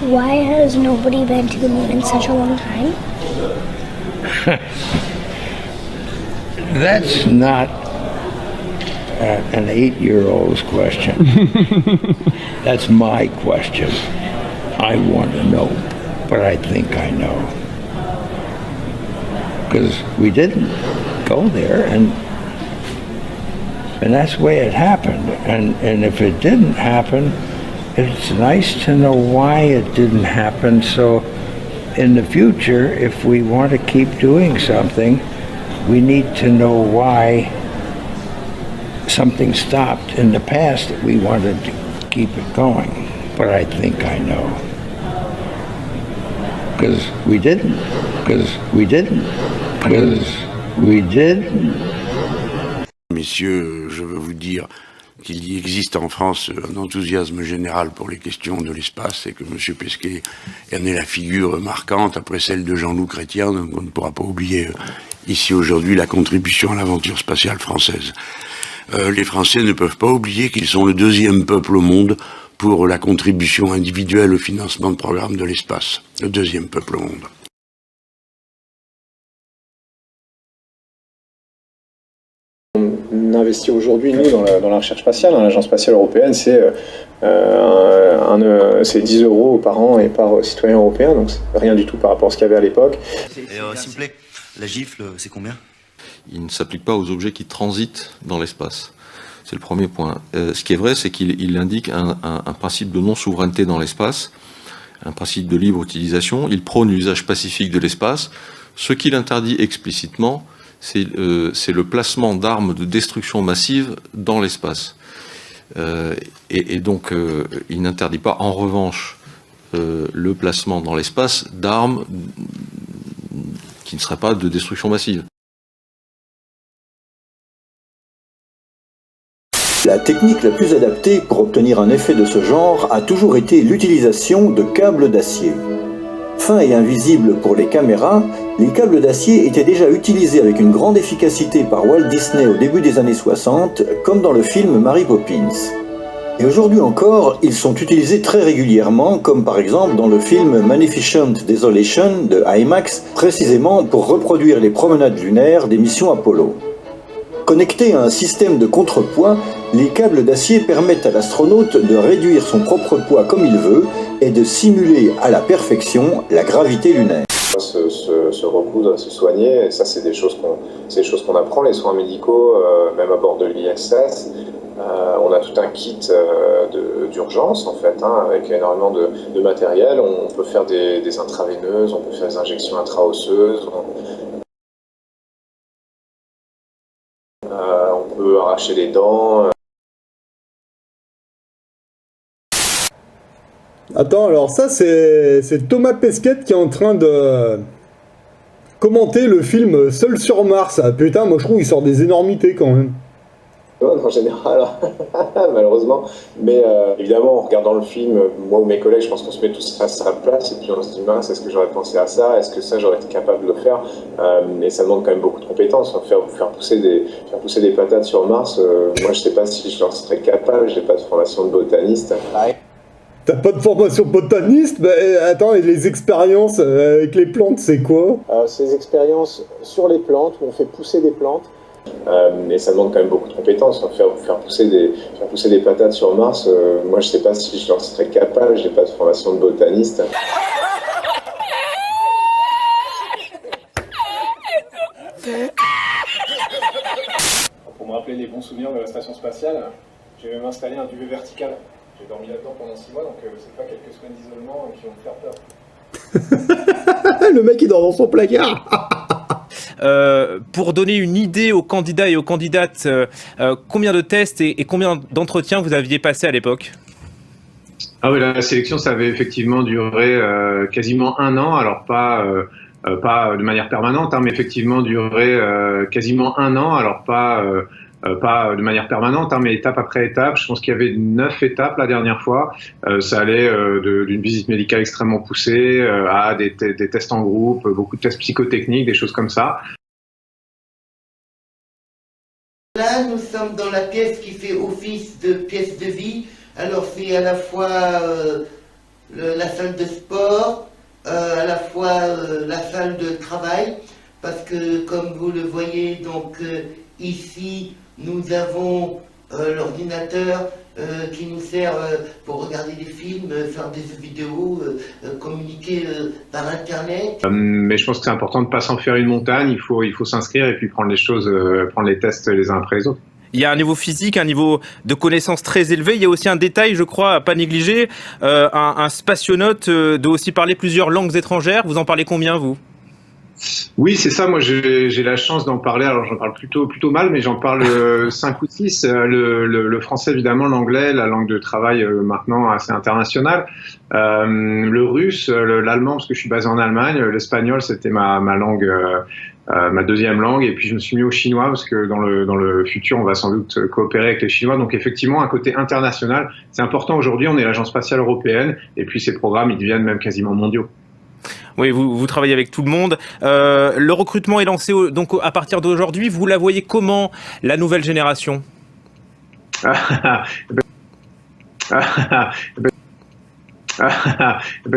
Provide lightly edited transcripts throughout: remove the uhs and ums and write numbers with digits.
Why has nobody been to the moon in such a long time? That's not an 8-year-old's question. That's my question. I want to know, but I think I know. Because we didn't go there, and that's the way it happened. And if it didn't happen, it's nice to know why it didn't happen, so in the future, if we want to keep doing something, we need to know why something stopped in the past that we wanted to keep it going. But I think I know. Because we didn't. Messieurs, je veux vous dire qu'il y existe en France un enthousiasme général pour les questions de l'espace et que M. Pesquet en est la figure marquante après celle de Jean-Loup Chrétien, donc on ne pourra pas oublier ici aujourd'hui la contribution à l'aventure spatiale française. Les Français ne peuvent pas oublier qu'ils sont le deuxième peuple au monde pour la contribution individuelle au financement de programmes de l'espace. Le deuxième peuple au monde. On investit aujourd'hui, nous, dans la recherche spatiale. L'Agence spatiale européenne, c'est 10 € par an et par citoyen européen, donc c'est rien du tout par rapport à ce qu'il y avait à l'époque. S'il vous plaît, la gifle, c'est combien? Il ne s'applique pas aux objets qui transitent dans l'espace. C'est le premier point. Ce qui est vrai, c'est qu'il indique un principe de non-souveraineté dans l'espace, un principe de libre utilisation. Il prône l'usage pacifique de l'espace. Ce qu'il interdit explicitement, c'est le placement d'armes de destruction massive dans l'espace. Et donc, il n'interdit pas, en revanche, le placement dans l'espace d'armes qui ne seraient pas de destruction massive. La technique la plus adaptée pour obtenir un effet de ce genre a toujours été l'utilisation de câbles d'acier. Fins et invisibles pour les caméras, les câbles d'acier étaient déjà utilisés avec une grande efficacité par Walt Disney au début des années 60, comme dans le film Mary Poppins. Et aujourd'hui encore, ils sont utilisés très régulièrement, comme par exemple dans le film Magnificent Desolation de IMAX, précisément pour reproduire les promenades lunaires des missions Apollo. Connectés à un système de contrepoids, les câbles d'acier permettent à l'astronaute de réduire son propre poids comme il veut et de simuler à la perfection la gravité lunaire. Se recoudre, se soigner, et ça c'est des choses qu'on apprend, les soins médicaux, même à bord de l'ISS. On a tout un kit d'urgence en fait, avec énormément de matériel. On peut faire des intraveineuses, on peut faire des injections intra-osseuses. On peut arracher les dents. Attends, alors ça c'est Thomas Pesquet qui est en train de commenter le film Seul sur Mars. Ah, putain, moi je trouve qu'il sort des énormités quand même. En général, malheureusement. Mais évidemment, en regardant le film, moi ou mes collègues, je pense qu'on se met tous à sa place et puis on se dit mince, est-ce que j'aurais pensé à ça? Est-ce que ça j'aurais été capable de le faire? Et ça demande quand même beaucoup de compétences. Faire pousser des patates sur Mars, moi je sais pas si je leur serais capable, j'ai pas de formation de botaniste. T'as pas de formation botaniste? Bah attends, et les expériences avec les plantes, c'est quoi? C'est des expériences sur les plantes, où on fait pousser des plantes. Et ça demande quand même beaucoup de compétences. Faire pousser des patates sur Mars, moi je sais pas si je leur serais capable, j'ai pas de formation de botaniste. Pour me rappeler les bons souvenirs de la station spatiale, j'ai même installé un duvet vertical. J'ai dormi là-dedans pendant 6 mois, donc c'est pas quelques semaines d'isolement qui vont me faire peur. Le mec il dort dans son placard. Pour donner une idée aux candidats et aux candidates, combien de tests et combien d'entretiens vous aviez passé à l'époque? Ah oui, la sélection, ça avait effectivement duré quasiment 1 an, alors pas de manière permanente, mais effectivement duré quasiment 1 an, alors pas de manière permanente, mais étape après étape. Je pense qu'il y avait 9 étapes la dernière fois. Ça allait d'une visite médicale extrêmement poussée à des tests en groupe, beaucoup de tests psychotechniques, des choses comme ça. Là, nous sommes dans la pièce qui fait office de pièce de vie. Alors c'est à la fois la salle de sport, à la fois la salle de travail, parce que comme vous le voyez, donc ici nous avons l'ordinateur qui nous sert pour regarder des films, faire des vidéos, communiquer par internet. Mais je pense que c'est important de ne pas s'en faire une montagne, il faut s'inscrire et puis prendre les choses, prendre les tests les uns après les autres. Il y a un niveau physique, un niveau de connaissance très élevé. Il y a aussi un détail, je crois, à pas négliger. Un spationaute doit aussi parler plusieurs langues étrangères. Vous en parlez combien, vous ? Oui, c'est ça. Moi, j'ai la chance d'en parler. Alors, j'en parle plutôt mal, mais j'en parle 5 ou 6. Le français, évidemment, l'anglais, la langue de travail maintenant assez internationale. Le russe, l'allemand, parce que je suis basé en Allemagne. L'espagnol, c'était ma langue, ma deuxième langue. Et puis, je me suis mis au chinois parce que dans le futur, on va sans doute coopérer avec les Chinois. Donc, effectivement, un côté international, c'est important. Aujourd'hui, on est l'Agence spatiale européenne. Et puis, ces programmes, ils deviennent même quasiment mondiaux. Oui, vous travaillez avec tout le monde. Le recrutement est lancé donc à partir d'aujourd'hui. Vous la voyez comment, la nouvelle génération ? Je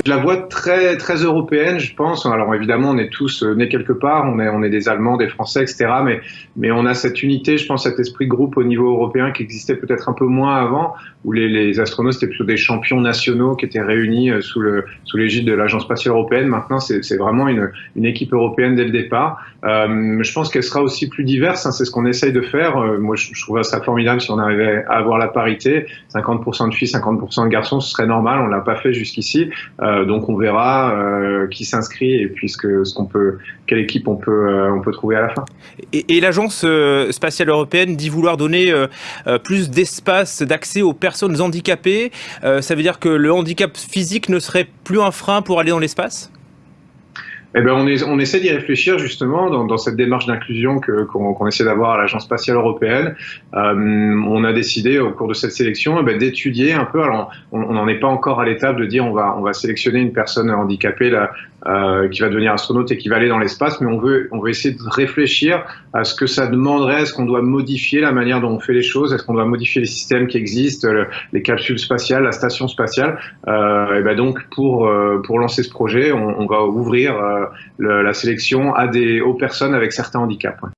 la vois très, très européenne, je pense. Alors évidemment, on est tous nés quelque part, on est des Allemands, des Français, etc. Mais on a cette unité, je pense, cet esprit de groupe au niveau européen qui existait peut-être un peu moins avant, où les astronautes étaient plutôt des champions nationaux qui étaient réunis sous l'égide de l'Agence spatiale européenne. Maintenant, c'est vraiment une équipe européenne dès le départ. Je pense qu'elle sera aussi plus diverse, hein, c'est ce qu'on essaye de faire. Moi, je trouve ça formidable si on arrivait à avoir la parité, 50% de filles, 50% de garçons, ce serait normal, on l'a pas fait jusqu'ici, donc on verra qui s'inscrit et puis quelle équipe on peut trouver à la fin. Et l'Agence spatiale européenne dit vouloir donner plus d'espace d'accès aux personnes handicapées. Ça veut dire que le handicap physique ne serait plus un frein pour aller dans l'espace ? Eh ben, on essaie d'y réfléchir justement dans cette démarche d'inclusion qu'on essaie d'avoir à l'Agence spatiale européenne. On a décidé au cours de cette sélection d'étudier un peu. Alors, on n'en est pas encore à l'étape de dire on va sélectionner une personne handicapée là, qui va devenir astronaute et qui va aller dans l'espace, mais on veut essayer de réfléchir à ce que ça demanderait. Est-ce qu'on doit modifier la manière dont on fait les choses? Est-ce qu'on doit modifier les systèmes qui existent, les capsules spatiales, la station spatiale? Et donc pour lancer ce projet, on va ouvrir la sélection aux personnes avec certains handicaps. Ouais.